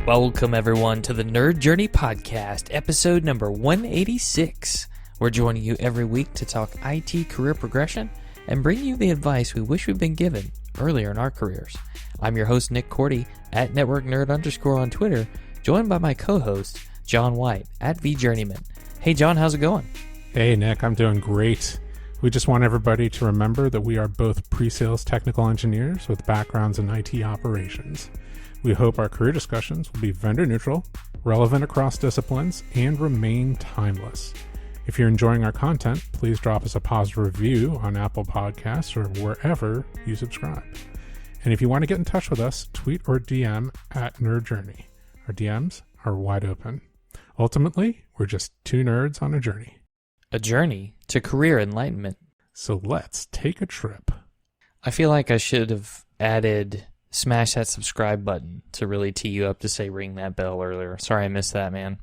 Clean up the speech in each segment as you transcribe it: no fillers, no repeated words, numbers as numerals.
Welcome, everyone, to the Nerd Journey Podcast, episode number 186. We're joining you every week to talk IT career progression and bring you the advice we wish we'd been given earlier in our careers. I'm your host, Nick Cordy, at NetworkNerd_ on Twitter, joined by my co-host, John White, at VJourneyman. Hey, John, how's it going? Hey, Nick, I'm doing great. We just want everybody to remember that we are both pre-sales technical engineers with backgrounds in IT operations. We hope our career discussions will be vendor neutral, relevant across disciplines, and remain timeless. If you're enjoying our content, please drop us a positive review on Apple Podcasts or wherever you subscribe. And if you want to get in touch with us, tweet or DM at Nerd Journey. Our DMs are wide open. Ultimately, we're just two nerds on a journey. A journey to career enlightenment. So let's take a trip. I feel like I should have added smash that subscribe button to really tee you up to say ring that bell earlier. Sorry I missed that, man.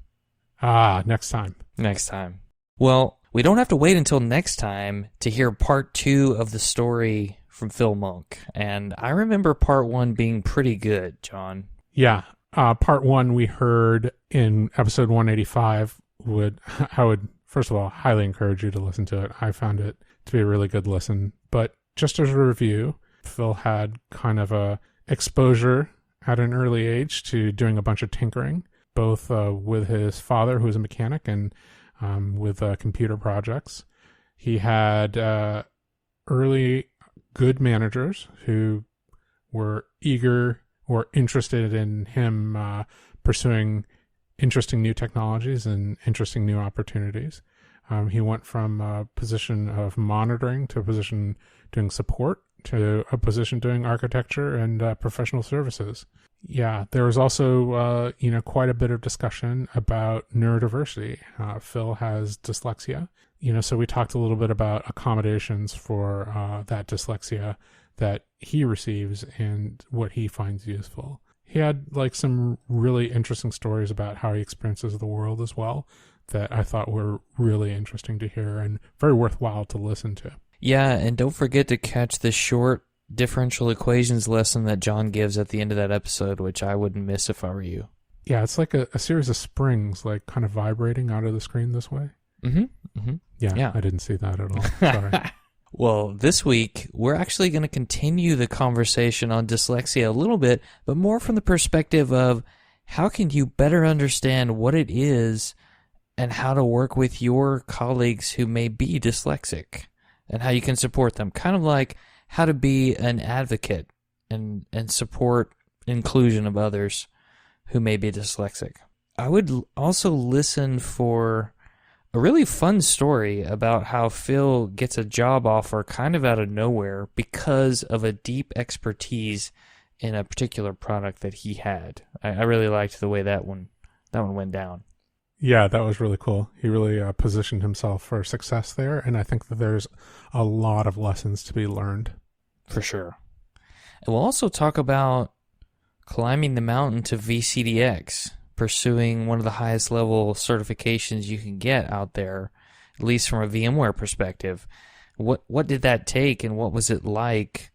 Next time. Next time. Well, we don't have to wait until next time to hear part 2 of the story from Phil Monk. And I remember part 1 being pretty good, John. Yeah. Part 1 we heard in episode 185 I would, first of all, highly encourage you to listen to it. I found it to be a really good listen. But just as a review, Phil had kind of a exposure at an early age to doing a bunch of tinkering, both with his father, who was a mechanic, and with computer projects. He had early good managers who were eager or interested in him pursuing interesting new technologies and interesting new opportunities. He went from a position of monitoring to a position doing support to a position doing architecture and professional services. Yeah, there was also, quite a bit of discussion about neurodiversity. Phil has dyslexia, so we talked a little bit about accommodations for that dyslexia that he receives and what he finds useful. He had some really interesting stories about how he experiences the world as well that I thought were really interesting to hear and very worthwhile to listen to. Yeah, and don't forget to catch the short differential equations lesson that John gives at the end of that episode, which I wouldn't miss if I were you. Yeah, it's like a series of springs, kind of vibrating out of the screen this way. Yeah, I didn't see that at all. Sorry. Well, this week, we're actually going to continue the conversation on dyslexia a little bit, but more from the perspective of how can you better understand what it is and how to work with your colleagues who may be dyslexic and how you can support them. Kind of like how to be an advocate and support inclusion of others who may be dyslexic. I would also listen for a really fun story about how Phil gets a job offer kind of out of nowhere because of a deep expertise in a particular product that he had. I really liked the way that one went down. Yeah, that was really cool. He really positioned himself for success there, and I think that there's a lot of lessons to be learned. For sure. And we'll also talk about climbing the mountain to VCDX, pursuing one of the highest level certifications you can get out there, at least from a VMware perspective. What did that take, and what was it like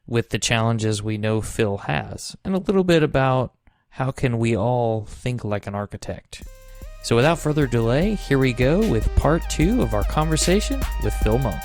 with the challenges we know Phil has? And a little bit about how can we all think like an architect. So without further delay, here we go with part 2 of our conversation with Phil Monk.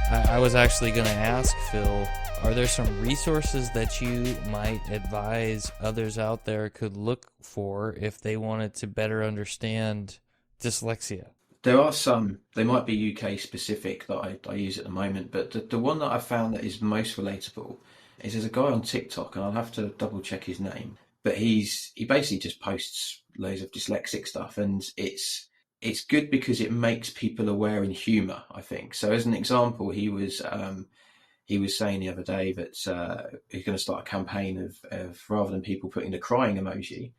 I was actually going to ask Phil, are there some resources that you might advise others out there could look for if they wanted to better understand dyslexia? There are some, they might be UK specific that I use at the moment, but the one that I found that is most relatable is there's a guy on TikTok, and I'll have to double check his name, but he basically just posts loads of dyslexic stuff, and it's good because it makes people aware in humour, I think. So as an example, he was saying the other day that he's going to start a campaign of rather than people putting the crying emoji,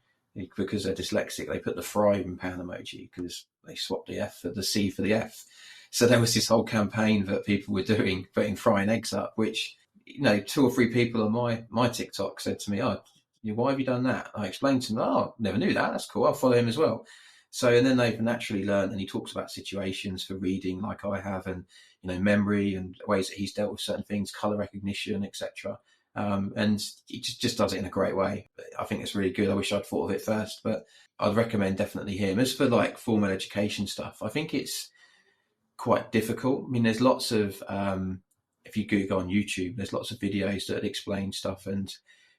because they're dyslexic, they put the frying pan emoji because they swapped the F for the C for the F. So there was this whole campaign that people were doing, putting frying eggs up, which, 2 or 3 people on my TikTok said to me, "Oh, why have you done that? I explained to him, oh, never knew that. That's cool. I'll follow him as well. So, and then they've naturally learned, and he talks about situations for reading like I have, and, memory and ways that he's dealt with certain things, color recognition, etc. And he just does it in a great way. I think it's really good. I wish I'd thought of it first, but I'd recommend definitely him. As for like formal education stuff, I think it's quite difficult. I mean, there's lots of, if you go on YouTube, there's lots of videos that explain stuff.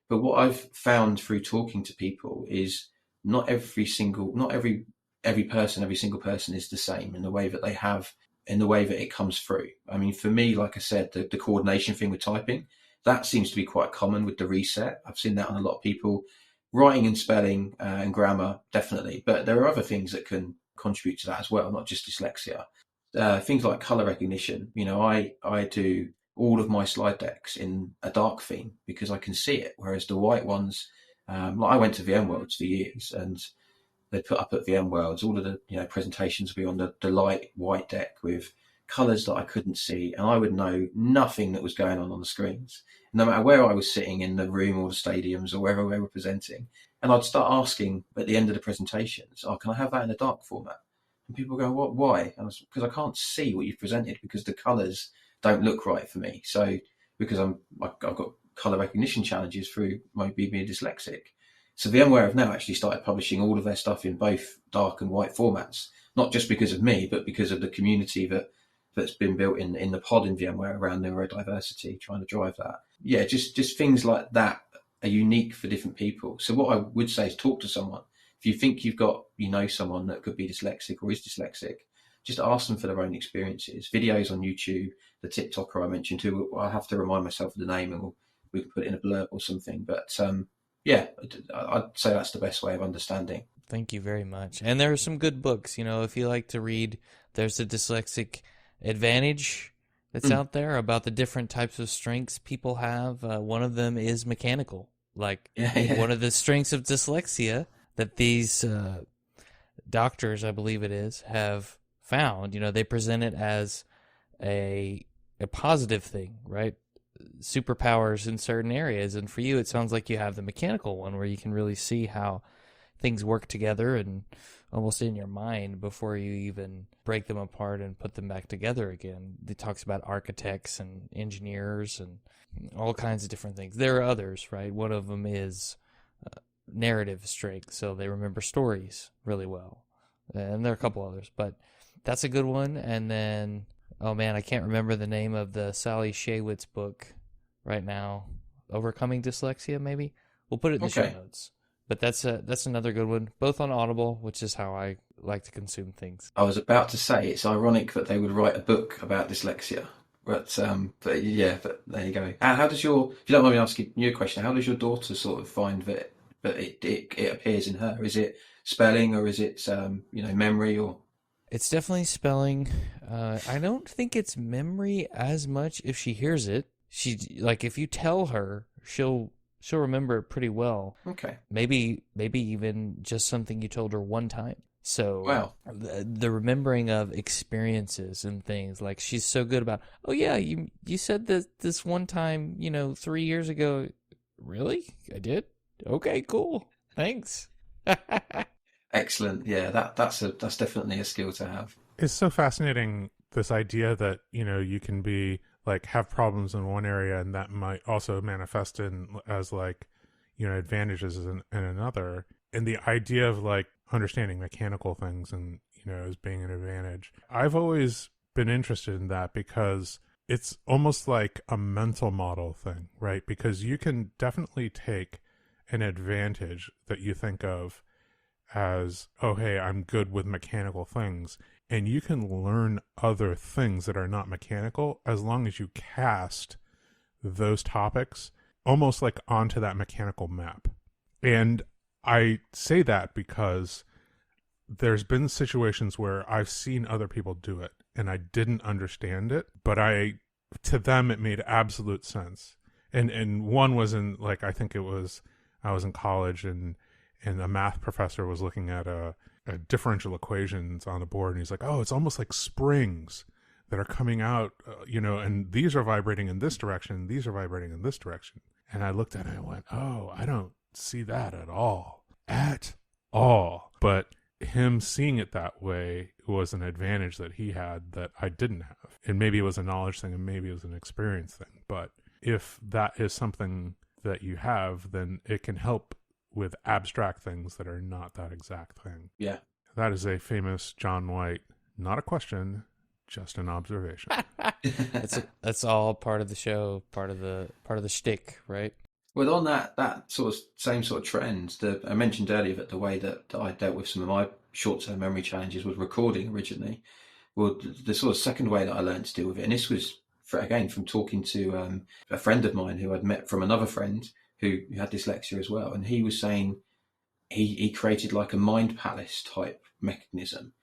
But what I've found through talking to people is not every single person is the same in the way that they have, in the way that it comes through. I mean, for me, like I said, the coordination thing with typing, that seems to be quite common with the reset. I've seen that on a lot of people. Writing and spelling and grammar, definitely. But there are other things that can contribute to that as well, not just dyslexia. Things like color recognition. I do all of my slide decks in a dark theme because I can see it, whereas the white ones, like I went to VMworld for years, and they put up at VMworlds all of the presentations would be on the light white deck with colors that I couldn't see, and I would know nothing that was going on the screens, no matter where I was sitting in the room or the stadiums or wherever we were presenting. And I'd start asking at the end of the presentations, "Oh, can I have that in a dark format?" And people go, "What? Why?" And because I can't see what you've presented because the colors don't look right for me. So because I've got color recognition challenges through my being dyslexic. So VMware have now actually started publishing all of their stuff in both dark and white formats, not just because of me, but because of the community that's been built in the pod in VMware around neurodiversity, trying to drive that. Yeah, just things like that are unique for different people. So what I would say is talk to someone. If you think you've got, someone that could be dyslexic or is dyslexic, just ask them for their own experiences. Videos on YouTube, the TikToker I mentioned too, I'll have to remind myself of the name and we can put it in a blurb or something. But yeah, I'd say that's the best way of understanding. Thank you very much. And there are some good books, if you like to read, there's the Dyslexic Advantage that's out there about the different types of strengths people have. One of them is mechanical. One of the strengths of dyslexia that these doctors, I believe it is, have found, they present it as a positive thing, right? Superpowers in certain areas. And for you, it sounds like you have the mechanical one where you can really see how things work together and almost in your mind before you even break them apart and put them back together again. It talks about architects and engineers and all kinds of different things. There are others, right? One of them is narrative strength, so they remember stories really well. And there are a couple others, but that's a good one. And then, oh man, I can't remember the name of the Sally Shaywitz book right now. Overcoming Dyslexia, maybe? We'll put it in the show notes. But that's another good one, both on Audible, which is how I like to consume things. I was about to say it's ironic that they would write a book about dyslexia, but there you go. How does if you don't mind me asking you a question, how does your daughter sort of find that it appears in her? Is it spelling or is it memory or? It's definitely spelling. I don't think it's memory as much. If she hears it, if you tell her, she'll remember it pretty well. Okay. Maybe even just something you told her one time. So wow. The remembering of experiences and things, like she's so good about, oh yeah, you said that this one time, 3 years ago. Really? I did? Okay, cool. Thanks. Excellent. Yeah, that's definitely a skill to have. It's so fascinating, this idea that, you can be have problems in one area and that might also manifest as advantages in another. And the idea of understanding mechanical things and, as being an advantage. I've always been interested in that because it's almost like a mental model thing, right? Because you can definitely take an advantage that you think of as, oh, hey, I'm good with mechanical things. And you can learn other things that are not mechanical as long as you cast those topics almost onto that mechanical map. And I say that because there's been situations where I've seen other people do it and I didn't understand it, but to them it made absolute sense. And one was in I think I was in college and a math professor was looking at a differential equations on the board, and he's like, oh, it's almost like springs that are coming out, and these are vibrating in this direction, these are vibrating in this direction. And I looked at it and I went, oh, I don't see that at all. At all. But him seeing it that way was an advantage that he had that I didn't have. And maybe it was a knowledge thing and maybe it was an experience thing. But if that is something that you have, then it can help with abstract things that are not that exact thing. Yeah. That is a famous John White, not a question, just an observation. That's all part of the show, part of the shtick, right? Well, on that sort of same sort of trend, I mentioned earlier that the way that I dealt with some of my short-term memory challenges was recording originally. Well, the sort of second way that I learned to deal with it, and this was, from talking to a friend of mine who I'd met from another friend who had dyslexia as well, and he was saying he created like a mind palace type mechanism.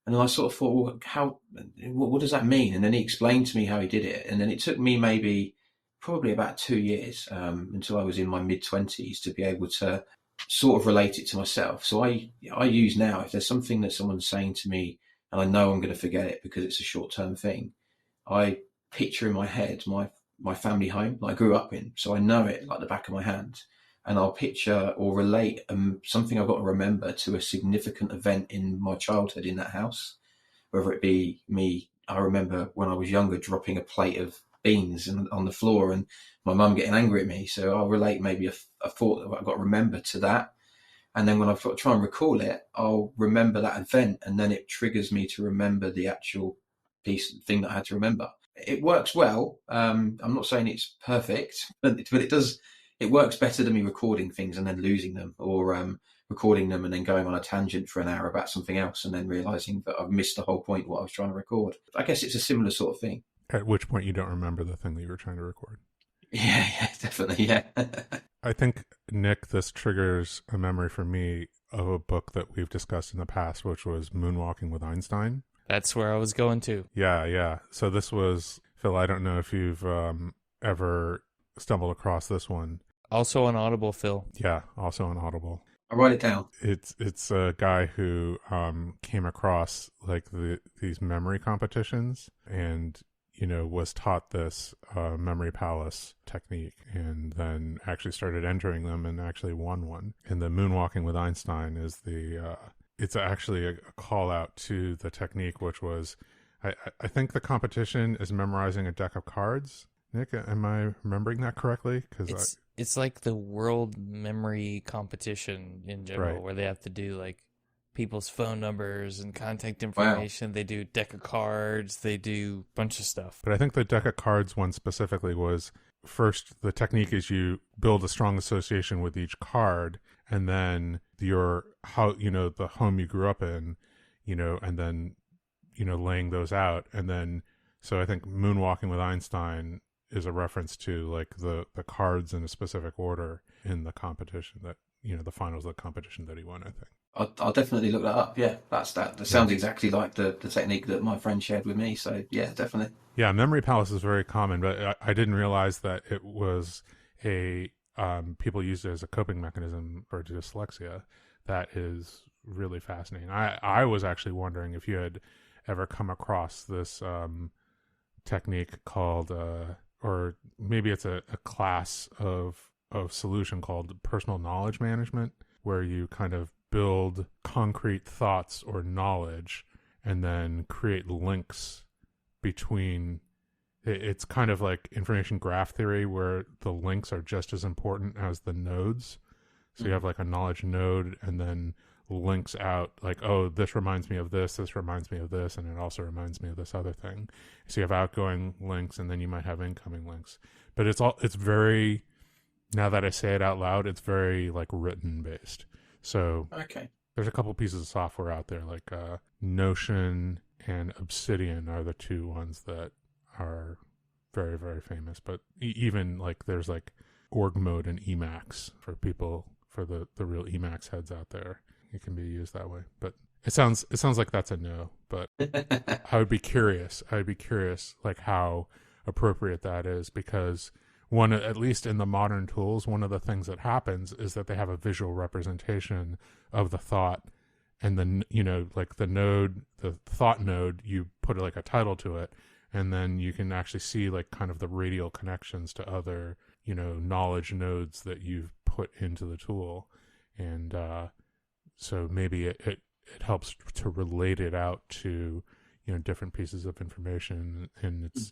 And I sort of thought, well, what does that mean? And then he explained to me how he did it. And then it took me probably about 2 years until I was in my mid-20s to be able to sort of relate it to myself. So I use now, if there's something that someone's saying to me and I know I'm going to forget it because it's a short-term thing, I picture in my head my family home that I grew up in. So I know it like the back of my hand. And I'll picture or relate something I've got to remember to a significant event in my childhood in that house, whether it be me. I remember when I was younger dropping a plate of beans on the floor and my mum getting angry at me. So I'll relate maybe a thought that I've got to remember to that. And then when I've got to try and recall it, I'll remember that event, and then it triggers me to remember the actual thing that I had to remember. It works well. I'm not saying it's perfect, but it does. It works better than me recording things and then losing them, or recording them and then going on a tangent for an hour about something else and then realizing that I've missed the whole point of what I was trying to record. I guess it's a similar sort of thing. At which point you don't remember the thing that you were trying to record. Yeah, definitely, yeah. I think, Nick, this triggers a memory for me of a book that we've discussed in the past, which was Moonwalking with Einstein. That's where I was going to. Yeah. So this was, Phil, I don't know if you've ever stumbled across this one. Also on Audible, Phil. Yeah, also on Audible. I'll write it down. It's a guy who came across like these memory competitions and, was taught this memory palace technique, and then actually started entering them and actually won one. And the Moonwalking with Einstein is it's actually a call out to the technique, which was, I think the competition is memorizing a deck of cards. Nick, am I remembering that correctly? Because it's like the world memory competition in general, right, where they have to do like people's phone numbers and contact information. Wow. They do deck of cards. They do a bunch of stuff. But I think the deck of cards one specifically was, first, the technique is you build a strong association with each card, and then the home you grew up in, and then, laying those out. And then, so I think Moonwalking with Einstein is a reference to like the cards in a specific order in the competition that, the finals of the competition that he won, I think. I'll definitely look that up. Yeah, that sounds exactly like the technique that my friend shared with me. So yeah, definitely. Yeah, memory palace is very common, but I didn't realize that it was people used it as a coping mechanism for dyslexia. That is really fascinating. I was actually wondering if you had ever come across this technique called, or maybe it's a class of solution called personal knowledge management, where you kind of build concrete thoughts or knowledge and then create links between. It's kind of like information graph theory, where the links are just as important as the nodes. So you have like a knowledge node and then links out like, oh, this reminds me of this reminds me of this, and it also reminds me of this other thing. So you have outgoing links and then you might have incoming links. But it's very, now that I say it out loud, it's very like written based. So okay, there's a couple pieces of software out there like Notion and Obsidian are the two ones that are very, very famous. But even like there's like org mode and Emacs for people, for the real Emacs heads out there. It can be used that way. But it sounds like that's a no, but I would be curious like how appropriate that is, because one, at least in the modern tools, one of the things that happens is that they have a visual representation of the thought, and then, like the node, the thought node, you put like a title to it, and then you can actually see like kind of the radial connections to other, knowledge nodes that you've put into the tool. And so maybe it helps to relate it out to, different pieces of information, and it's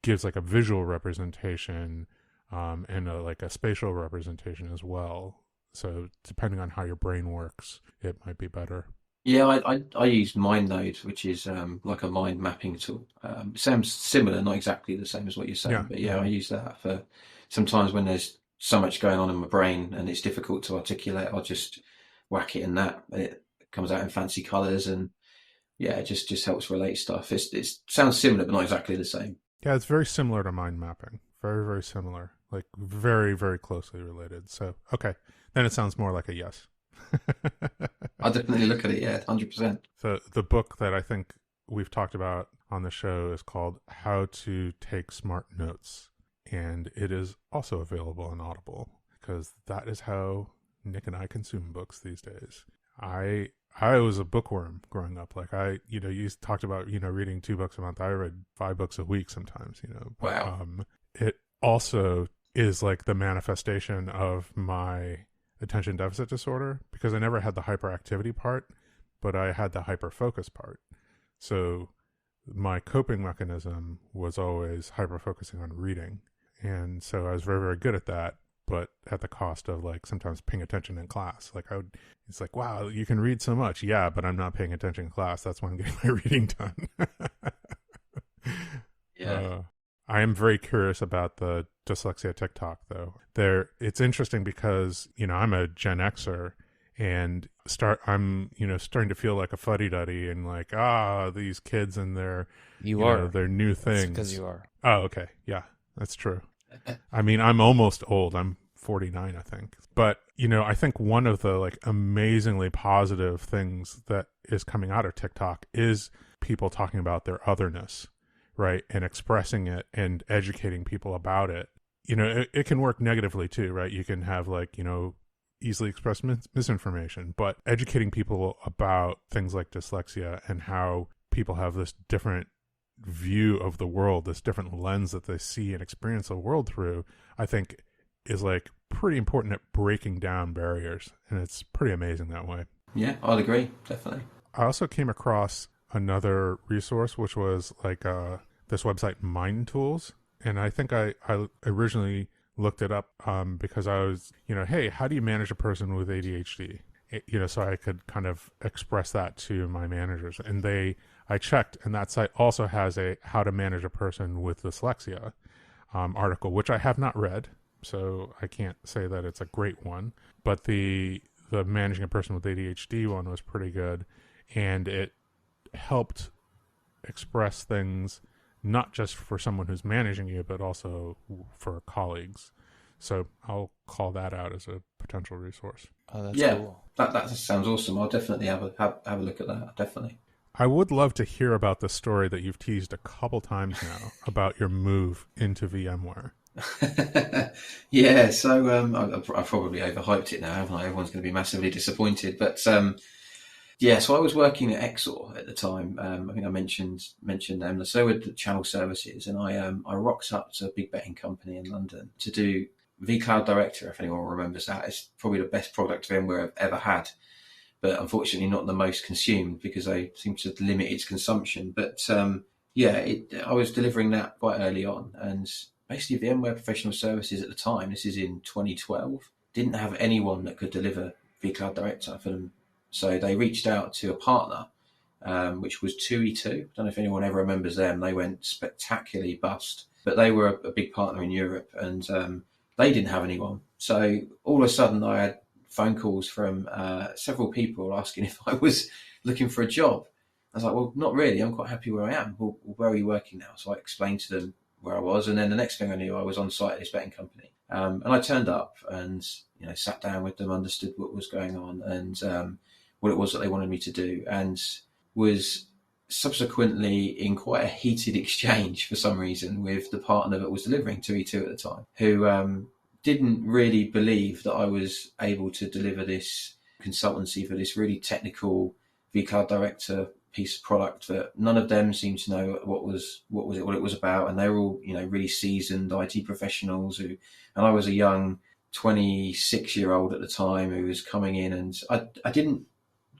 gives like a visual representation and like a spatial representation as well. So depending on how your brain works, it might be better. Yeah, I use MindNode, which is like a mind mapping tool. It sounds similar, not exactly the same as what you're saying, but yeah, I use that for sometimes when there's so much going on in my brain and it's difficult to articulate. I'll just whack it in that. It comes out in fancy colours, and yeah, it just helps relate stuff. It sounds similar, but not exactly the same. Yeah, it's very similar to mind mapping. Very, very similar. Like very, very closely related. So, okay. Then it sounds more like a yes. I'll definitely look at it, yeah, 100%. The book that I think we've talked about on the show is called How to Take Smart Notes. And it is also available on Audible, because that is how Nick and I consume books these days. I was a bookworm growing up. Like you talked about, reading 2 books a month. I read 5 books a week sometimes, Wow. It also is like the manifestation of my attention deficit disorder, because I never had the hyperactivity part, but I had the hyperfocus part. So my coping mechanism was always hyperfocusing on reading. And so I was very, very good at that, but at the cost of like sometimes paying attention in class. Like it's like, wow, you can read so much. Yeah, but I'm not paying attention in class. That's when I'm getting my reading done. Yeah. I am very curious about the dyslexia TikTok, though. It's interesting because, I'm a Gen Xer, and I'm starting to feel like a fuddy-duddy, and like, these kids and their their new things. Because you are. Oh, okay. Yeah, that's true. I mean, I'm almost old. I'm 49, I think. But, I think one of the like amazingly positive things that is coming out of TikTok is people talking about their otherness, right? And expressing it and educating people about it. It can work negatively too, right? You can have like, easily expressed misinformation, but educating people about things like dyslexia and how people have this different view of the world, this different lens that they see and experience the world through, I think is like pretty important at breaking down barriers. And it's pretty amazing that way. Yeah, I'd agree. Definitely. I also came across another resource, which was like this website, Mind Tools. And I think I originally looked it up because I was, hey, how do you manage a person with ADHD? So I could kind of express that to my managers. And I checked, and that site also has a how to manage a person with dyslexia article, which I have not read. So I can't say that it's a great one. But the managing a person with ADHD one was pretty good. And it helped express things not just for someone who's managing you, but also for colleagues. So I'll call that out as a potential resource. Oh, that's cool. That sounds awesome. I'll definitely have a look at that. Definitely. I would love to hear about the story that you've teased a couple times now about your move into VMware. Yeah, so I probably overhyped it now, haven't I? Everyone's going to be massively disappointed. But yeah, so I was working at Exor at the time. I think I mentioned them. So with the channel services, and I rocked up to a big betting company in London to do vCloud Director. If anyone remembers that, it's probably the best product VMware I've ever had, but unfortunately not the most consumed because they seem to limit its consumption. But I was delivering that quite early on, and basically VMware Professional Services at the time, this is in 2012, didn't have anyone that could deliver vCloud Director for them. So they reached out to a partner, which was 2E2. I don't know if anyone ever remembers them. They went spectacularly bust, but they were a big partner in Europe, and they didn't have anyone. So all of a sudden I had phone calls from several people asking if I was looking for a job. I was like, well, not really. I'm quite happy where I am. Well, where are you working now? So I explained to them where I was. And then the next thing I knew, I was on site at this betting company. And I turned up and, sat down with them, understood what was going on and what it was that they wanted me to do, and was subsequently in quite a heated exchange for some reason with the partner that was delivering 2E2 at the time, who didn't really believe that I was able to deliver this consultancy for this really technical vCloud Director piece of product that none of them seemed to know what it was about, and they were all really seasoned IT professionals and I was a young 26-year-old at the time who was coming in, and I didn't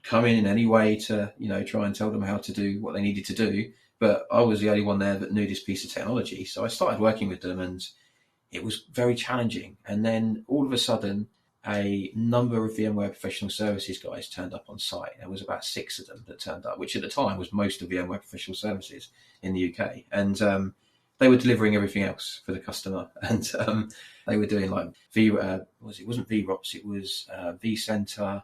come in any way to, try and tell them how to do what they needed to do, but I was the only one there that knew this piece of technology. So I started working with them, and it was very challenging. And then all of a sudden, a number of VMware professional services guys turned up on site. There was about 6 of them that turned up, which at the time was most of VMware professional services in the UK. And they were delivering everything else for the customer. And they were doing like it wasn't VROPS, it was vCenter,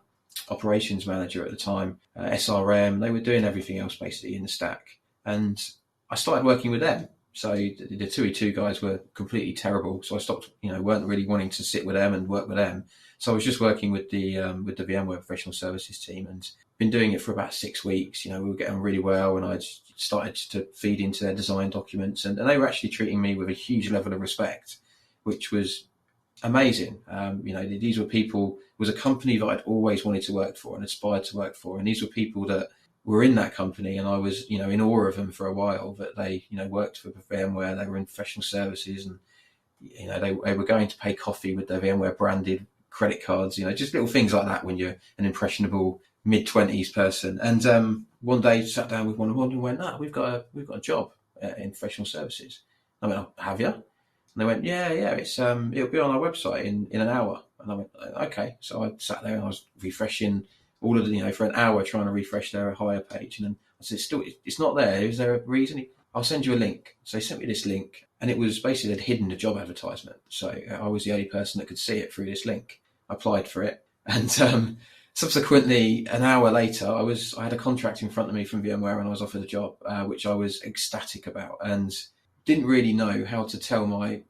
operations manager at the time, SRM. They were doing everything else basically in the stack. And I started working with them. So the 2E2 guys were completely terrible. So I stopped, weren't really wanting to sit with them and work with them. So I was just working with the VMware professional services team, and been doing it for about 6 weeks. We were getting really well, and I started to feed into their design documents, and they were actually treating me with a huge level of respect, which was amazing. These were people, it was a company that I'd always wanted to work for and aspired to work for. And these were people that were in that company, and I was, in awe of them for a while, that they, worked for VMware, they were in professional services, and, they were going to pay coffee with their VMware branded credit cards, just little things like that when you're an impressionable mid-20s person. And one day sat down with one of them and went, we've got a job in professional services. I went, oh, have you? And they went, yeah, it's it'll be on our website in an hour. And I went, okay. So I sat there and I was refreshing all of the, for an hour, trying to refresh their hire page. And then I said, it's not there. Is there a reason? I'll send you a link. So they sent me this link, and it was basically they'd hidden the job advertisement. So I was the only person that could see it through this link. I applied for it. And subsequently, an hour later, I had a contract in front of me from VMware, and I was offered a job, which I was ecstatic about, and didn't really know how to tell my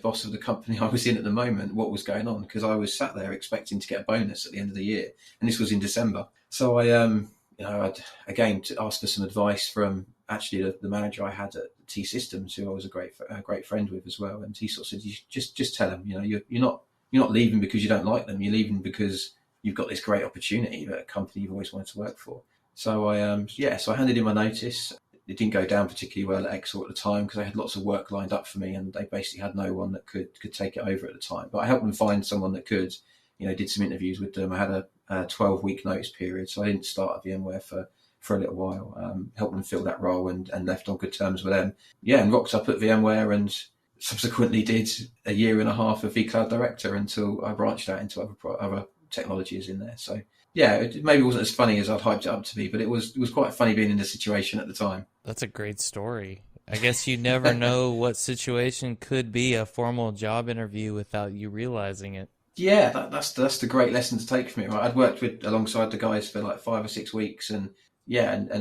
boss of the company I was in at the moment what was going on, because I was sat there expecting to get a bonus at the end of the year, and this was in December. So I'd again to ask for some advice from actually the manager I had at T Systems, who I was a great friend with as well. And he sort of said, you just tell them, you're not leaving because you don't like them. You're leaving because you've got this great opportunity at a company you've always wanted to work for. So I handed in my notice. It didn't go down particularly well at Exor at the time, because I had lots of work lined up for me, and they basically had no one that could take it over at the time. But I helped them find someone that could. Did some interviews with them. I had a 12-week notice period, so I didn't start at VMware for a little while. Helped them fill that role, and left on good terms with them. Yeah, and rocked up at VMware, and subsequently did a year and a half of vCloud Director until I branched out into other technologies in there. So yeah, it maybe wasn't as funny as I'd hyped it up to be, but it was quite funny being in the situation at the time. That's a great story. I guess you never know what situation could be a formal job interview without you realizing it. Yeah, that's the great lesson to take from it. Right? I'd worked alongside the guys for like 5 or 6 weeks, and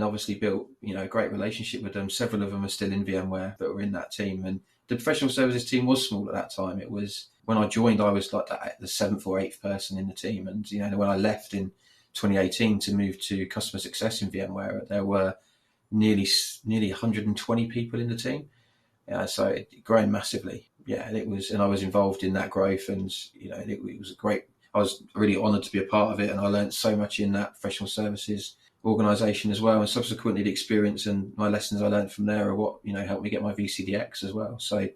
obviously built a great relationship with them. Several of them are still in VMware that were in that team, and the professional services team was small at that time. It was, when I joined, I was like the 7th or 8th person in the team, and when I left in 2018 to move to customer success in VMware, there were nearly 120 people in the team. So it grown massively. Yeah, and I was involved in that growth, and it was great. I was really honoured to be a part of it, and I learned so much in that professional services organisation as well. And subsequently, the experience and my lessons I learned from there are what helped me get my VCDX as well. So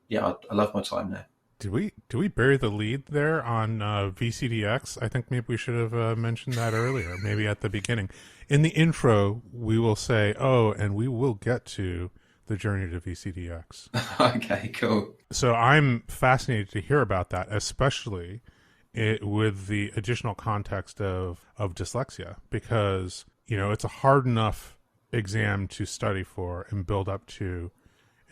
yeah, I love my time there. Do we bury the lead there on VCDX? I think maybe we should have mentioned that earlier, maybe at the beginning. In the intro, we will say, and we will get to the journey to VCDX. Okay, cool. So I'm fascinated to hear about that, especially with the additional context of dyslexia, because it's a hard enough exam to study for and build up to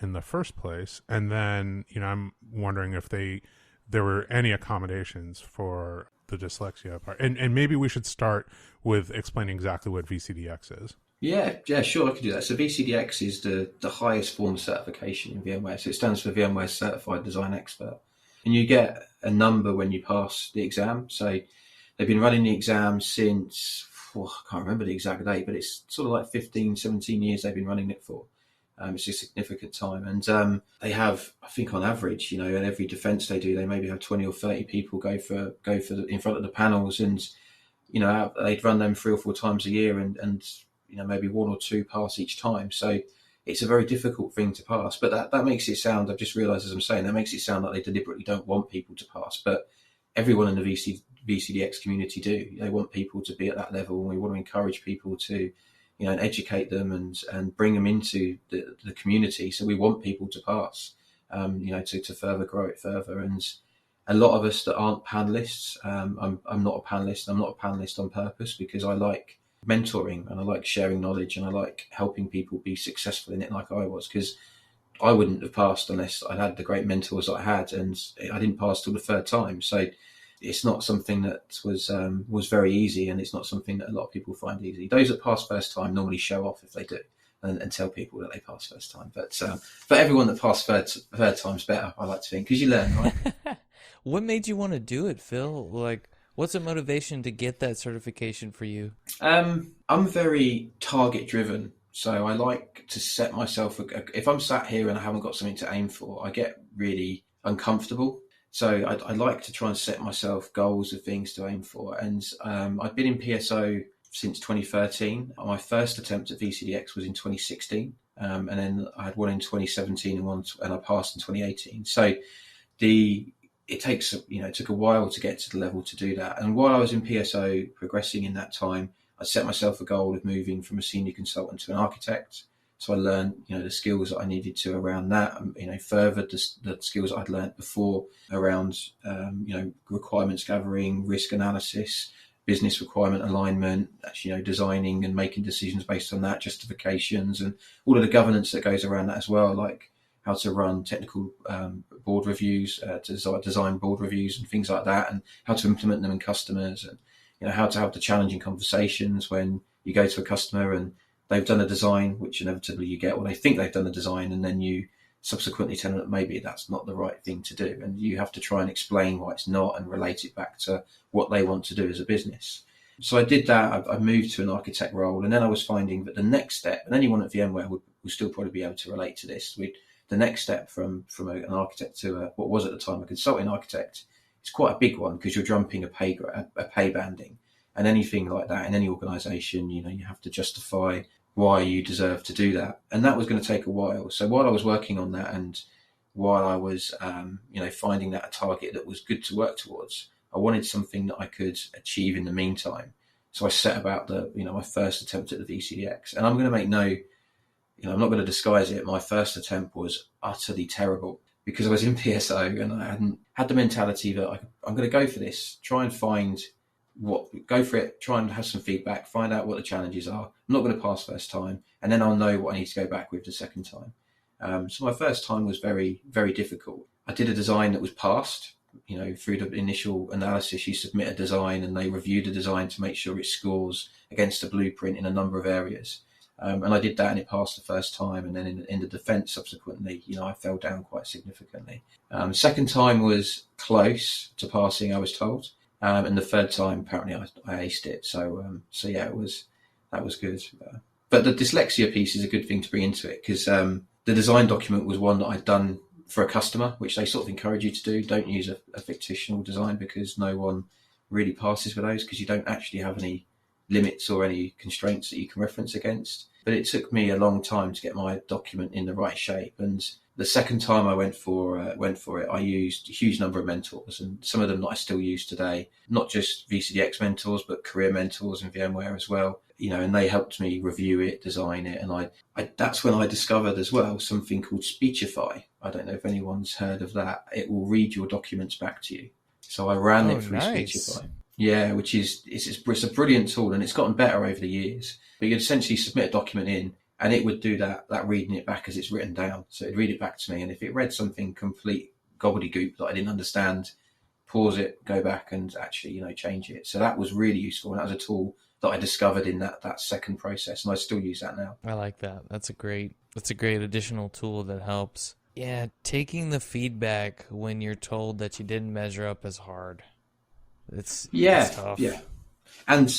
in the first place. And then, I'm wondering if there were any accommodations for the dyslexia part. And maybe we should start with explaining exactly what VCDX is. Yeah, sure, I could do that. So VCDX is the highest form of certification in VMware. So it stands for VMware Certified Design Expert. And you get a number when you pass the exam. So they've been running the exam since, I can't remember the exact date, but it's sort of like 15, 17 years they've been running it for. It's a significant time. And they have, I think on average, at every defense they do, they maybe have 20 or 30 people go for in front of the panels, and, they'd run them 3 or 4 times a year, and maybe 1 or 2 pass each time. So it's a very difficult thing to pass. But that makes it sound, I've just realised as I'm saying, that makes it sound like they deliberately don't want people to pass. But everyone in the VCDX community do. They want people to be at that level, and we want to encourage people to, and educate them and bring them into the community. So we want people to pass, to further grow it further. And a lot of us that aren't panelists, I'm not a panelist. I'm not a panelist on purpose, because I like mentoring and I like sharing knowledge and I like helping people be successful in it like I was, because I wouldn't have passed unless I had the great mentors that I had, and I didn't pass till the third time. So it's not something that was very easy, and it's not something that a lot of people find easy. Those that pass first time normally show off if they do, and tell people that they pass first time. But everyone that passed third time's better, I like to think, because you learn, right? What made you want to do it, Phil? Like, what's the motivation to get that certification for you? I'm very target driven. So I like to set myself, if I'm sat here and I haven't got something to aim for, I get really uncomfortable. So I like to try and set myself goals of things to aim for. And I've been in PSO since 2013. My first attempt at VCDX was in 2016. And then I had one in 2017 and I passed in 2018. So it took a while to get to the level to do that. And while I was in PSO progressing in that time, I set myself a goal of moving from a senior consultant to an architect. So I learned, the skills that I needed to around that, furthered the skills I'd learned before around, requirements gathering, risk analysis, business requirement alignment, designing and making decisions based on that, justifications, and all of the governance that goes around that as well, like how to run technical board reviews, to design board reviews and things like that, and how to implement them in customers, and how to have the challenging conversations when you go to a customer and they've done a design, which inevitably you get, or they think they've done a design, and then you subsequently tell them that maybe that's not the right thing to do. And you have to try and explain why it's not and relate it back to what they want to do as a business. So I did that. I moved to an architect role, and then I was finding that the next step, and anyone at VMware would still probably be able to relate to this, the next step from an architect to what was at the time a consulting architect, it's quite a big one, because you're jumping a pay banding, and anything like that in any organisation, you have to justify why you deserve to do that, and that was going to take a while. So while I was working on that, and while I was finding that a target that was good to work towards, I wanted something that I could achieve in the meantime. So I set about my first attempt at the VCDX, and I'm going to make I'm not going to disguise it. My first attempt was utterly terrible, because I was in PSO and I hadn't had the mentality that I'm going to go for this, try and go for it, try and have some feedback, find out what the challenges are. I'm not going to pass first time, and then I'll know what I need to go back with the second time. So my first time was very, very difficult. I did a design that was passed. Through the initial analysis, you submit a design and they review the design to make sure it scores against the blueprint in a number of areas. And I did that, and it passed the first time. And then in the defence subsequently, I fell down quite significantly. Second time was close to passing, I was told. And the third time, apparently, I aced it. So yeah, that was good. But the dyslexia piece is a good thing to bring into it, because the design document was one that I'd done for a customer, which they sort of encourage you to do. Don't use a fictional design, because no one really passes with those, because you don't actually have any limits or any constraints that you can reference against. But it took me a long time to get my document in the right shape. And the second time I went for it, I used a huge number of mentors, and some of them that I still use today, not just VCDX mentors, but career mentors in VMware as well. And they helped me review it, design it. And I that's when I discovered as well something called Speechify. I don't know if anyone's heard of that. It will read your documents back to you. So I ran it through Speechify. Yeah, which is it's a brilliant tool, and it's gotten better over the years. But you'd essentially submit a document in, and it would do that reading it back as it's written down. So it'd read it back to me, and if it read something complete gobbledygook that I didn't understand, pause it, go back, and actually change it. So that was really useful, and that was a tool that I discovered in that second process, and I still use that now. I like that. That's a great additional tool that helps. Yeah, taking the feedback when you're told that you didn't measure up is hard. It's tough. Yeah. And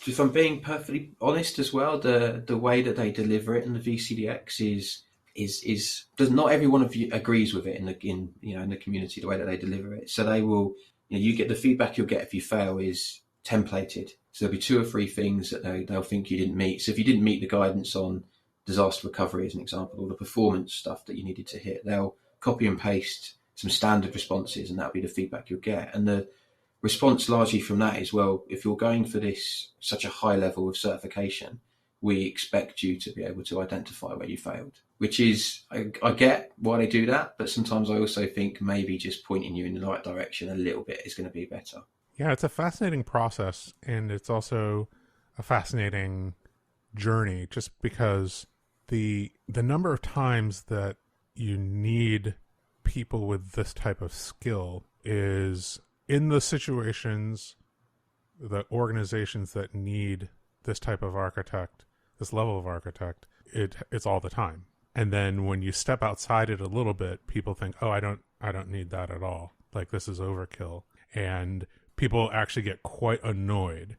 if I'm being perfectly honest as well, the way that they deliver it in the VCDX is does not everyone of you agrees with it in the community, the way that they deliver it. So they will, you get the feedback you'll get if you fail is templated. So there'll be 2 or 3 things that they'll think you didn't meet. So if you didn't meet the guidance on disaster recovery, as an example, or the performance stuff that you needed to hit, they'll copy and paste some standard responses, and that'll be the feedback you'll get. And the response largely from that is, well, if you're going for this such a high level of certification, we expect you to be able to identify where you failed, which is, I get why they do that, but sometimes I also think maybe just pointing you in the right direction a little bit is going to be better. Yeah, it's a fascinating process, and it's also a fascinating journey, just because the number of times that you need people with this type of skill is in the situations, the organizations that need this type of architect, this level of architect, it's all the time. And then when you step outside it a little bit, people think, oh, I don't need that at all. Like, this is overkill. And people actually get quite annoyed,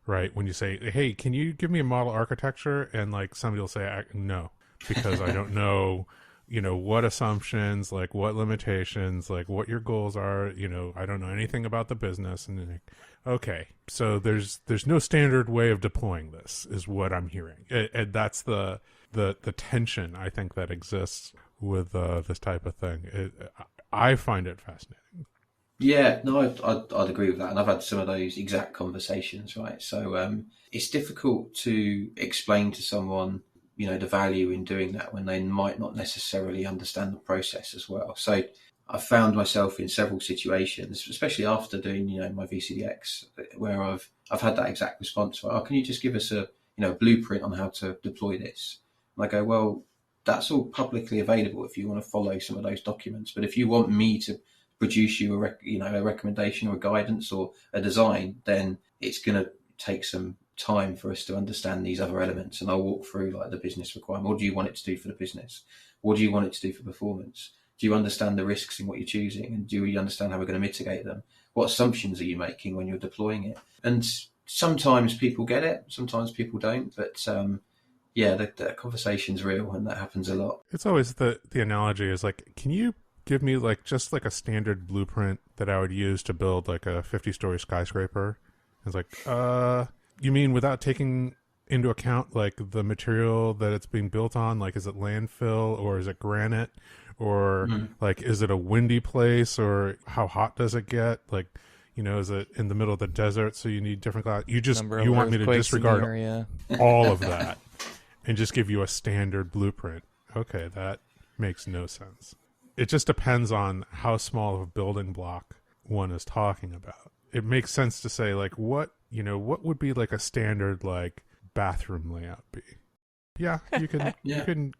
right? When you say, hey, can you give me a model architecture? And like somebody will say, no, because I don't know, what assumptions, like what limitations, like what your goals are, I don't know anything about the business. And then like, okay, so there's no standard way of deploying this, is what I'm hearing. And that's the tension, I think, that exists with this type of thing. I find it fascinating. Yeah, no, I'd agree with that. And I've had some of those exact conversations, right? So it's difficult to explain to someone, the value in doing that when they might not necessarily understand the process as well. So I've found myself in several situations, especially after doing, my VCDX, where I've had that exact response. Where, can you just give us a blueprint on how to deploy this? And I go, well, that's all publicly available if you want to follow some of those documents. But if you want me to produce you a recommendation or a guidance or a design, then it's going to take some time for us to understand these other elements. And I'll walk through like the business requirement. What do you want it to do for the business? What do you want it to do for performance? Do you understand the risks in what you're choosing? And do you understand how we're going to mitigate them? What assumptions are you making when you're deploying it? And sometimes people get it, sometimes people don't. But the conversation's real, and that happens a lot. It's always the analogy is like, can you give me like just like a standard blueprint that I would use to build like a 50-story skyscraper? It's like, you mean without taking into account like the material that it's being built on? Like, is it landfill or is it granite? Or like, is it a windy place, or how hot does it get? Like, is it in the middle of the desert, so you need different clouds? You want me to disregard all of that and just give you a standard blueprint? Okay, that makes no sense. It just depends on how small of a building block one is talking about. It makes sense to say like, what would be like a standard like bathroom layout be? Yeah, you can you can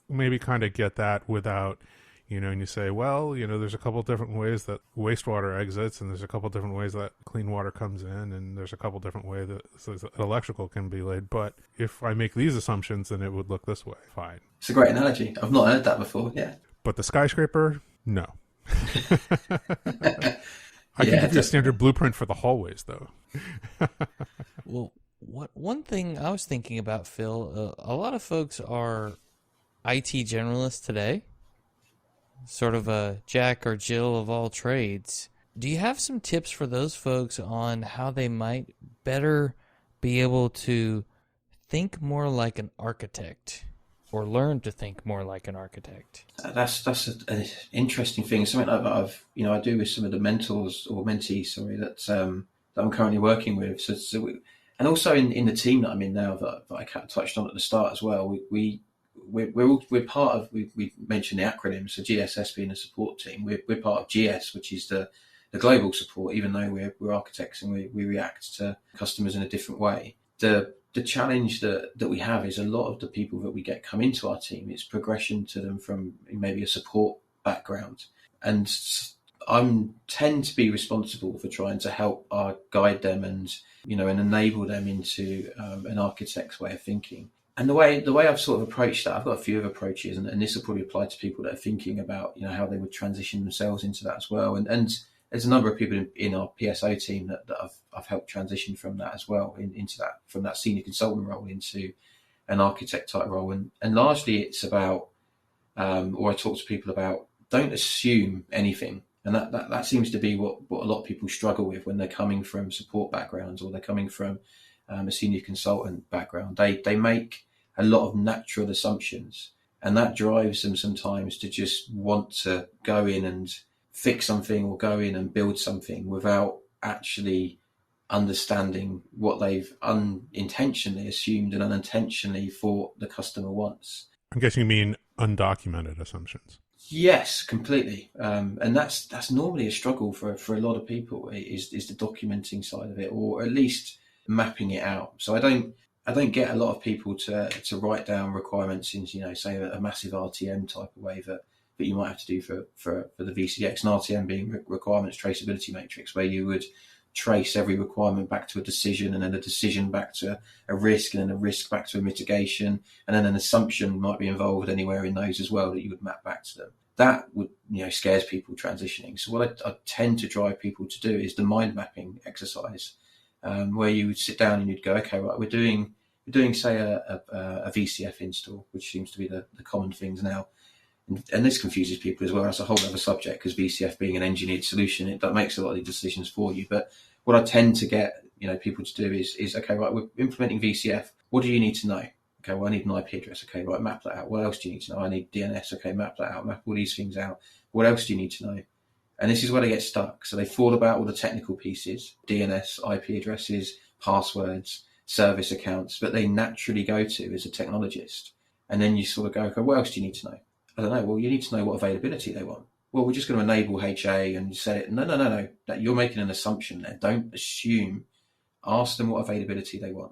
maybe kind of get that without, and you say, well, there's a couple different ways that wastewater exits, and there's a couple different ways that clean water comes in, and there's a couple different ways that electrical can be laid. But if I make these assumptions, then it would look this way. Fine. It's a great analogy. I've not heard that before. Yeah. But the skyscraper, no. I can give you a standard blueprint for the hallways, though. Well, one thing I was thinking about, Phil, a lot of folks are IT generalists today, sort of a Jack or Jill of all trades. Do you have some tips for those folks on how they might better be able to think more like an architect, or learn to think more like an architect? That's an interesting thing. Something that I do with some of the mentors or mentees, that I'm currently working with. And also in the team that I'm in now, that I touched on at the start as well. We're part of. We mentioned the acronym, so GSS being a support team. We're part of GS, which is the global support. Even though we're architects and we react to customers in a different way. The challenge that we have is a lot of the people that we get come into our team, it's progression to them from maybe a support background. And I tend to be responsible for trying to help guide them and enable them into an architect's way of thinking. And the way I've sort of approached that, I've got a few of approaches, and this will probably apply to people that are thinking about how they would transition themselves into that as well. And there's a number of people in our PSO team that I've helped transition from that as well, into that, from that senior consultant role into an architect type role. And largely it's about, or I talk to people about, don't assume anything. And that seems to be what a lot of people struggle with when they're coming from support backgrounds, or they're coming from a senior consultant background. They make a lot of natural assumptions, and that drives them sometimes to just want to go in and fix something, or go in and build something without actually understanding what they've unintentionally assumed and unintentionally thought the customer wants. I'm guessing you mean undocumented assumptions. Yes, completely. And that's normally a struggle for a lot of people, is the documenting side of it, or at least mapping it out. So I don't get a lot of people to write down requirements in, say a massive RTM type of way that you might have to do for the VCDX, and RTM being requirements traceability matrix, where you would trace every requirement back to a decision, and then a decision back to a risk, and then a risk back to a mitigation, and then an assumption might be involved anywhere in those as well that you would map back to them. That would, scares people transitioning. So what I tend to drive people to do is the mind mapping exercise, where you would sit down and you'd go, okay, right, we're doing say a VCF install, which seems to be the common things now. And this confuses people as well. That's a whole other subject, because VCF being an engineered solution, that makes a lot of the decisions for you. But what I tend to get people to do is okay, right, we're implementing VCF. What do you need to know? Okay, well, I need an IP address. Okay, right, map that out. What else do you need to know? I need DNS. Okay, map that out. Map all these things out. What else do you need to know? And this is where they get stuck. So they thought about all the technical pieces, DNS, IP addresses, passwords, service accounts, but they naturally go to as a technologist. And then you sort of go, okay, what else do you need to know? I don't know. Well, you need to know what availability they want. Well, we're just going to enable HA and set it. No. You're making an assumption there. Don't assume. Ask them what availability they want.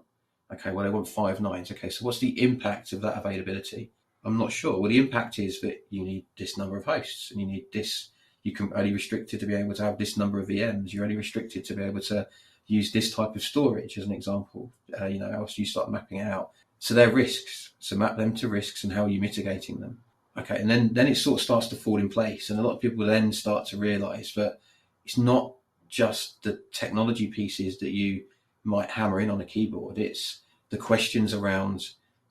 Okay, well, they want 5 nines. Okay, so what's the impact of that availability? I'm not sure. Well, the impact is that you need this number of hosts, and you need this. You can only restricted to be able to have this number of VMs. You're only restricted to be able to use this type of storage, as an example. Else you start mapping it out. So they're risks. So map them to risks, and how are you mitigating them? Okay, and then it sort of starts to fall in place, and a lot of people then start to realise that it's not just the technology pieces that you might hammer in on a keyboard. It's the questions around,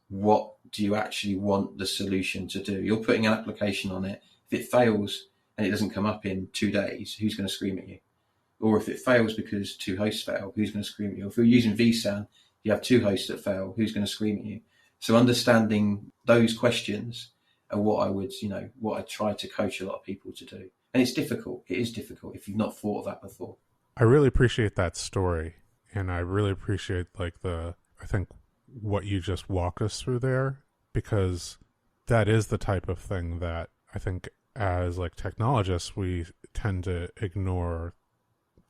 what do you actually want the solution to do? You're putting an application on it. If it fails and it doesn't come up in 2 days, who's going to scream at you? Or if it fails because 2 hosts fail, who's going to scream at you? If you're using vSAN, you have 2 hosts that fail, who's going to scream at you? So understanding those questions are what I try to coach a lot of people to do. And it's difficult. It is difficult if you've not thought of that before. I really appreciate that story. And I really appreciate I think what you just walk us through there, because that is the type of thing that I think as technologists, we tend to ignore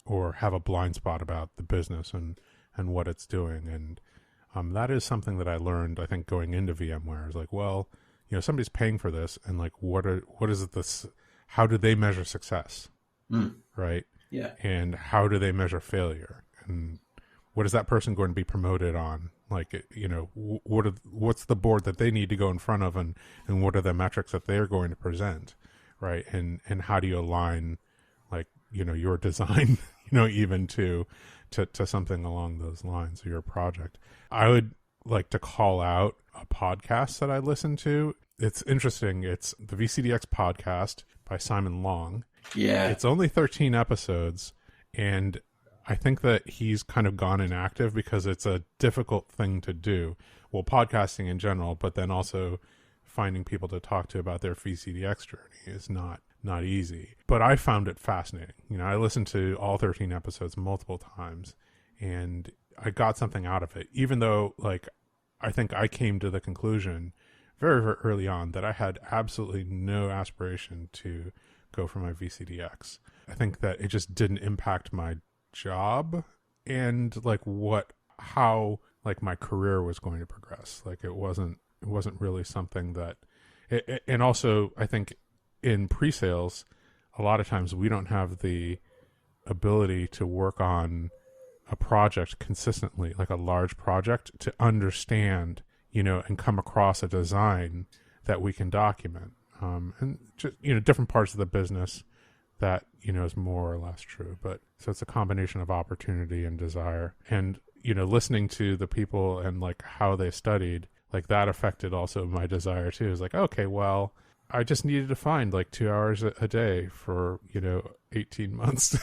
or have a blind spot about the business and what it's doing. And that is something that I learned, I think, going into VMware. Is somebody's paying for this, and what is it this, how do they measure success? Right? Yeah. And how do they measure failure? And what is that person going to be promoted on? What's the board that they need to go in front of, and what are the metrics that they're going to present, right? And how do you align, your design, even to something along those lines of your project? I would like to call out a podcast that I listen to. It's interesting. It's the VCDX podcast by Simon Long. Yeah. It's only 13 episodes, and I think that he's kind of gone inactive because it's a difficult thing to do. Well, podcasting in general, but then also finding people to talk to about their VCDX journey is not easy. But I found it fascinating. I listened to all 13 episodes multiple times, and I got something out of it, even though I think I came to the conclusion very, very early on that I had absolutely no aspiration to go for my VCDX. I think that it just didn't impact my job and how my career was going to progress. It wasn't really something that and also I think in pre-sales a lot of times we don't have the ability to work on a project consistently, a large project, to understand and come across a design that we can document, and just different parts of the business that is more or less true. But so it's a combination of opportunity and desire, and listening to the people and how they studied, that affected also my desire too. It's okay, well, I just needed to find 2 hours a day for 18 months.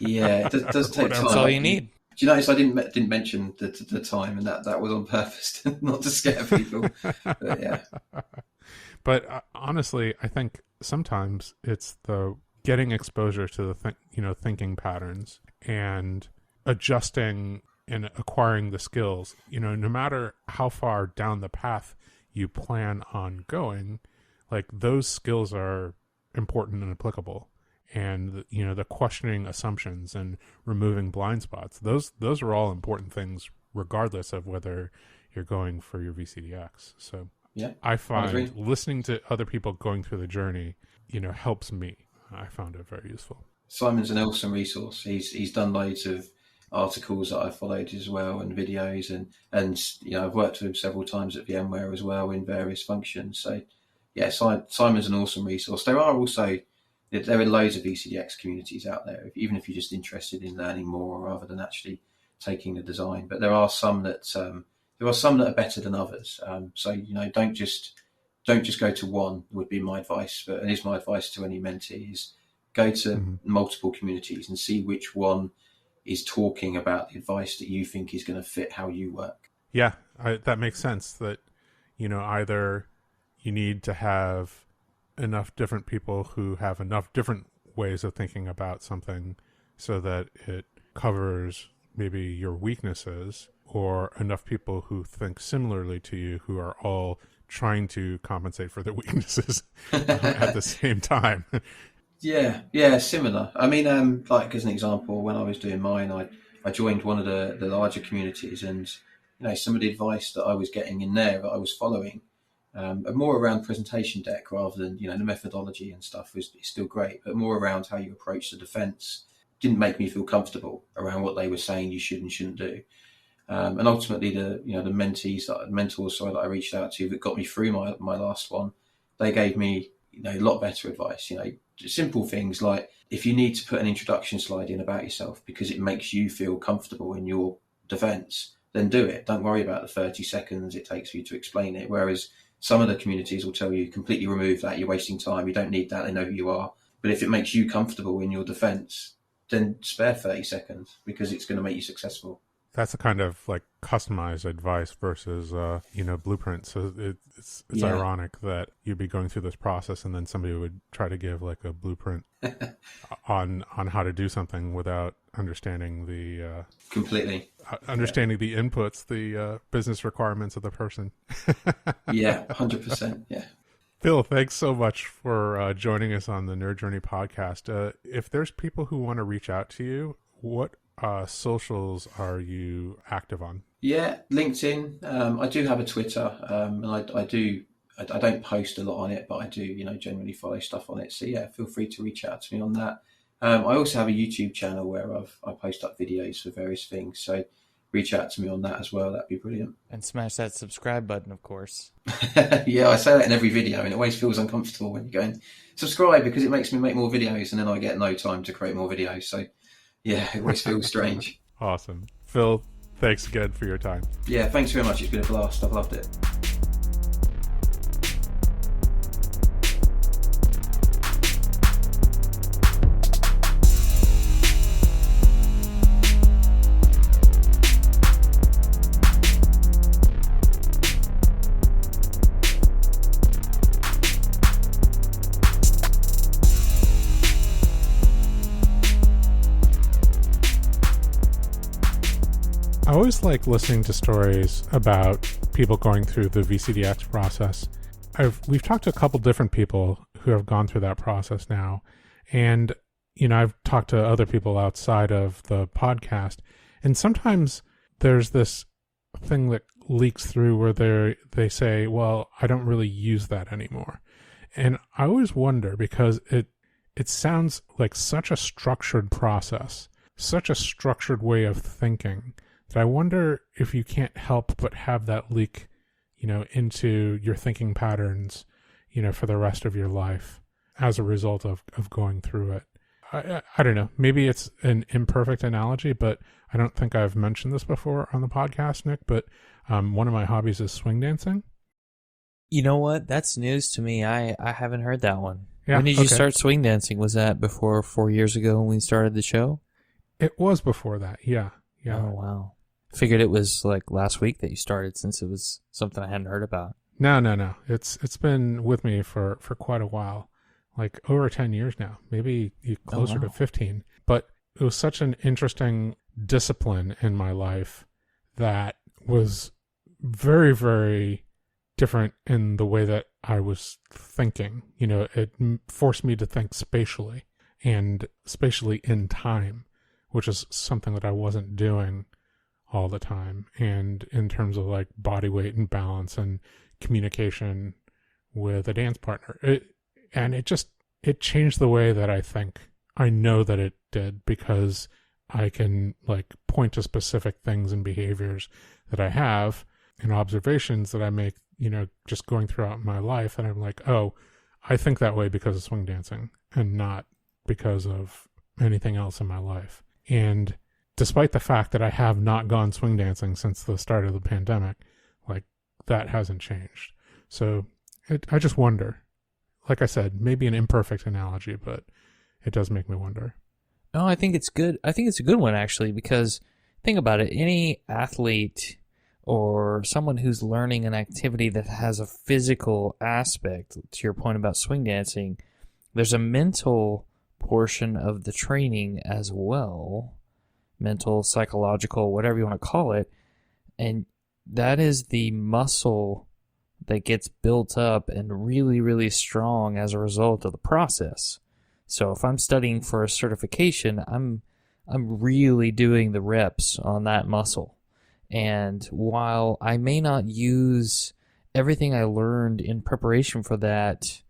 Yeah, it does take time. That's all you need. Do you notice I didn't mention the time, and that was on purpose, not to scare people. But yeah. But honestly, I think sometimes it's the getting exposure to the thinking patterns and adjusting and acquiring the skills, no matter how far down the path you plan on going, like those skills are important and applicable. And, the questioning assumptions and removing blind spots, those are all important things regardless of whether you're going for your VCDX. So yeah, I find listening to other people going through the journey, helps me. I found it very useful. Simon's an awesome resource. He's done loads of articles that I followed as well, and videos, and I've worked with him several times at VMware as well in various functions. So yeah, Simon's an awesome resource. There are loads of VCDX communities out there, even if you're just interested in learning more rather than actually taking the design. But there are some that are better than others. So don't just go to one, would be my advice. But it is my advice to any mentee, is go to multiple communities and see which one is talking about the advice that you think is going to fit how you work. Yeah, that makes sense. That either you need to have enough different people who have enough different ways of thinking about something so that it covers maybe your weaknesses, or enough people who think similarly to you who are all trying to compensate for their weaknesses at the same time. Yeah, similar. I mean, like as an example, when I was doing mine, I joined one of the larger communities, and some of the advice that I was getting in there that I was following, more around presentation deck rather than the methodology and stuff is still great, but more around how you approach the defense didn't make me feel comfortable around what they were saying you should and shouldn't do. And ultimately, the mentors that I reached out to that got me through my last one, they gave me a lot better advice. Simple things like, if you need to put an introduction slide in about yourself because it makes you feel comfortable in your defense, then do it. Don't worry about the 30 seconds it takes for you to explain it. Whereas some of the communities will tell you completely remove that. You're wasting time. You don't need that. They know who you are. But if it makes you comfortable in your defense, then spare 30 seconds because it's going to make you successful. That's a kind of like customized advice versus, blueprints. So it's ironic that you'd be going through this process and then somebody would try to give like a blueprint on how to do something without understanding the completely understanding the inputs, the business requirements of the person. Yeah, 100%. Yeah. Phil, thanks so much for joining us on the Nerd Journey podcast. If there's people who want to reach out to you, what socials are you active on? Yeah, LinkedIn. I do have a Twitter, and I don't post a lot on it, but I do, generally follow stuff on it. So yeah, feel free to reach out to me on that. I also have a YouTube channel where I post up videos for various things. So reach out to me on that as well. That'd be brilliant. And smash that subscribe button, of course. Yeah, I say that in every video, and it always feels uncomfortable when you're going subscribe, because it makes me make more videos, and then I get no time to create more videos. So yeah, it always feels strange. Awesome. Phil, thanks again for your time. Yeah, thanks very much. It's been a blast. I've loved it. I always like listening to stories about people going through the VCDX process. We've talked to a couple different people who have gone through that process now. And, I've talked to other people outside of the podcast. And sometimes there's this thing that leaks through where they say, well, I don't really use that anymore. And I always wonder, because it sounds like such a structured process, such a structured way of thinking, that I wonder if you can't help but have that leak, into your thinking patterns, for the rest of your life as a result of going through it. I don't know. Maybe it's an imperfect analogy, but I don't think I've mentioned this before on the podcast, Nick, but one of my hobbies is swing dancing. You know what? That's news to me. I haven't heard that one. Yeah, when did you start swing dancing? Was that before 4 years ago when we started the show? It was before that, yeah. Oh, wow. Figured it was like last week that you started, since it was something I hadn't heard about. No. It's been with me for quite a while. like over 10 years now, maybe closer to 15. But it was such an interesting discipline in my life that was very, very different in the way that I was thinking. You know, it forced me to think spatially and spatially in time, which is something that I wasn't doing all the time. And in terms of like body weight and balance and communication with a dance partner, it changed the way that I think. I know that it did, because I can like point to specific things and behaviors that I have and observations that I make, you know, just going throughout my life. And I'm like, oh, I think that way because of swing dancing and not because of anything else in my life. And despite the fact that I have not gone swing dancing since the start of the pandemic, like that hasn't changed. So I just wonder, like I said, maybe an imperfect analogy, but it does make me wonder. No, I think it's good. I think it's a good one, actually, because think about it. Any athlete or someone who's learning an activity that has a physical aspect, to your point about swing dancing, there's a mental portion of the training as well. Mental, psychological, whatever you want to call it. And that is the muscle that gets built up and really, really strong as a result of the process. So if I'm studying for a certification, I'm really doing the reps on that muscle. And while I may not use everything I learned in preparation for that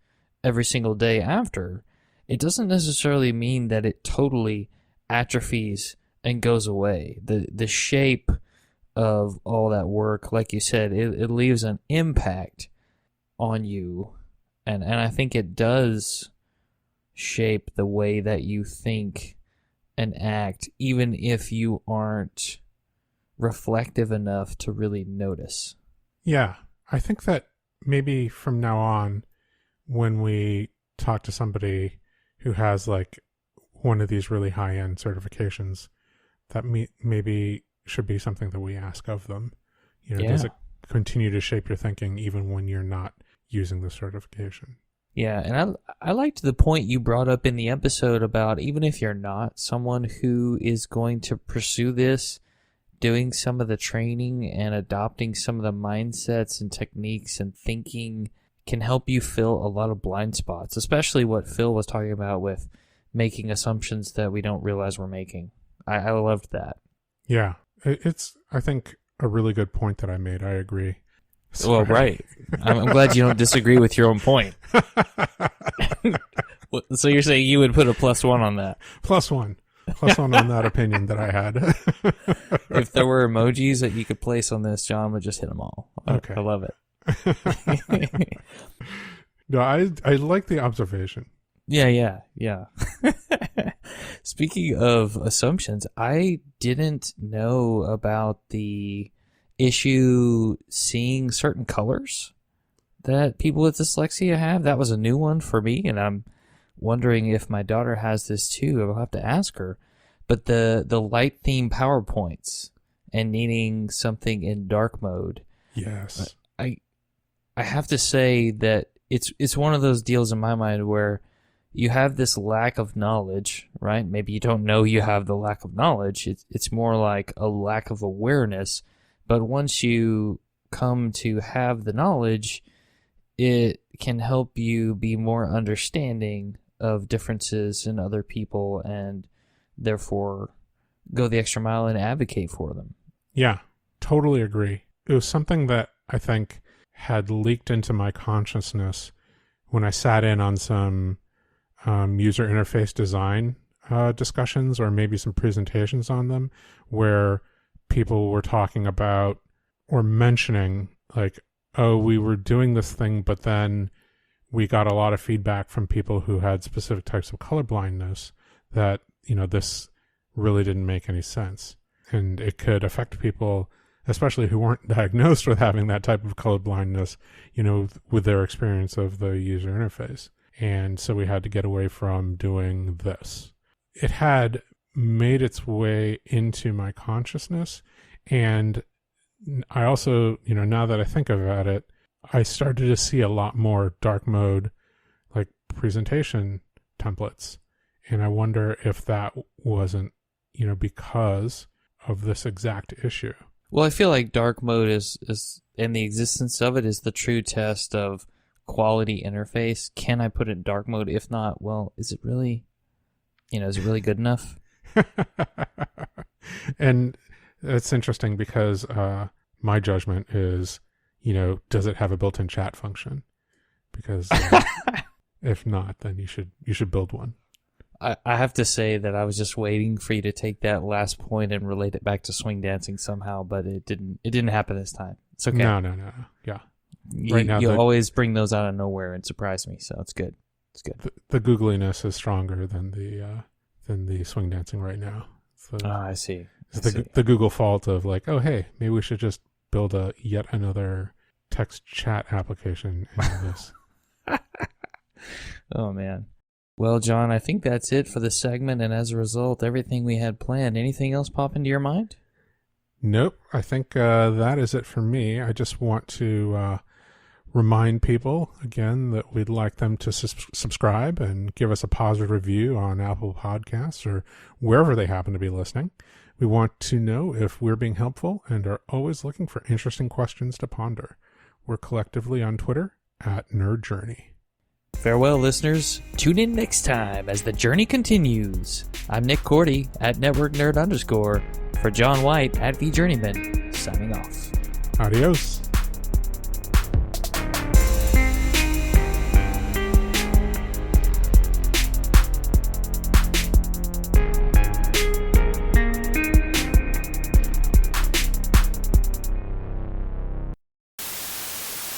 every single day after, it doesn't necessarily mean that it totally atrophies and goes away. The shape of all that work, like you said, it leaves an impact on you. And I think it does shape the way that you think and act, even if you aren't reflective enough to really notice. Yeah, I think that maybe from now on, when we talk to somebody who has like one of these really high-end certifications, that maybe should be something that we ask of them. You know, does it continue to shape your thinking even when you're not using the certification? Yeah, and I liked the point you brought up in the episode about even if you're not someone who is going to pursue this, doing some of the training and adopting some of the mindsets and techniques and thinking can help you fill a lot of blind spots, especially what Phil was talking about with making assumptions that we don't realize we're making. I loved that. Yeah, it's, I think, a really good point that I made. I agree. Sorry. Well, right. I'm glad you don't disagree with your own point. So you're saying you would put a +1 on that? +1. +1 on that opinion that I had. If there were emojis that you could place on this, John would just hit them all. Okay. I love it. No, I like the observation. Yeah. Speaking of assumptions, I didn't know about the issue seeing certain colors that people with dyslexia have. That was a new one for me, and I'm wondering if my daughter has this too. I'll have to ask her. But the light theme PowerPoints and needing something in dark mode. Yes. I have to say that it's one of those deals in my mind where you have this lack of knowledge, right? Maybe you don't know you have the lack of knowledge. It's more like a lack of awareness. But once you come to have the knowledge, it can help you be more understanding of differences in other people and therefore go the extra mile and advocate for them. Yeah, totally agree. It was something that I think had leaked into my consciousness when I sat in on some user interface design discussions, or maybe some presentations on them, where people were talking about or mentioning like, oh, we were doing this thing, but then we got a lot of feedback from people who had specific types of colorblindness that, you know, this really didn't make any sense. And it could affect people, especially who weren't diagnosed with having that type of colorblindness, you know, with their experience of the user interface. And so we had to get away from doing this. It had made its way into my consciousness. And I also, you know, now that I think about it, I started to see a lot more dark mode, like presentation templates. And I wonder if that wasn't, because of this exact issue. Well, I feel like dark mode is and the existence of it is the true test of quality interface. Can I put it in dark mode? If not, well, is it really good enough? And it's interesting because my judgment is, does it have a built-in chat function? Because if not, then you should build one. I have to say that I was just waiting for you to take that last point and relate it back to swing dancing somehow, but it didn't happen this time. It's okay. No. Yeah. Right now, you always bring those out of nowhere and surprise me, so it's good. It's good. The googliness is stronger than the swing dancing right now. So I see. The Google fault of like, oh hey, maybe we should just build yet another text chat application into this. Oh man. Well, John, I think that's it for the segment, and as a result, everything we had planned. Anything else pop into your mind? Nope. I think that is it for me. I just want to remind people, again, that we'd like them to subscribe and give us a positive review on Apple Podcasts or wherever they happen to be listening. We want to know if we're being helpful and are always looking for interesting questions to ponder. We're collectively on Twitter @NerdJourney. Farewell, listeners. Tune in next time as the journey continues. I'm Nick Cordy @NetworkNerd_. For John White @VJourneyman, signing off. Adios.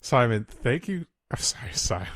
Simon, thank you. I'm sorry, Simon.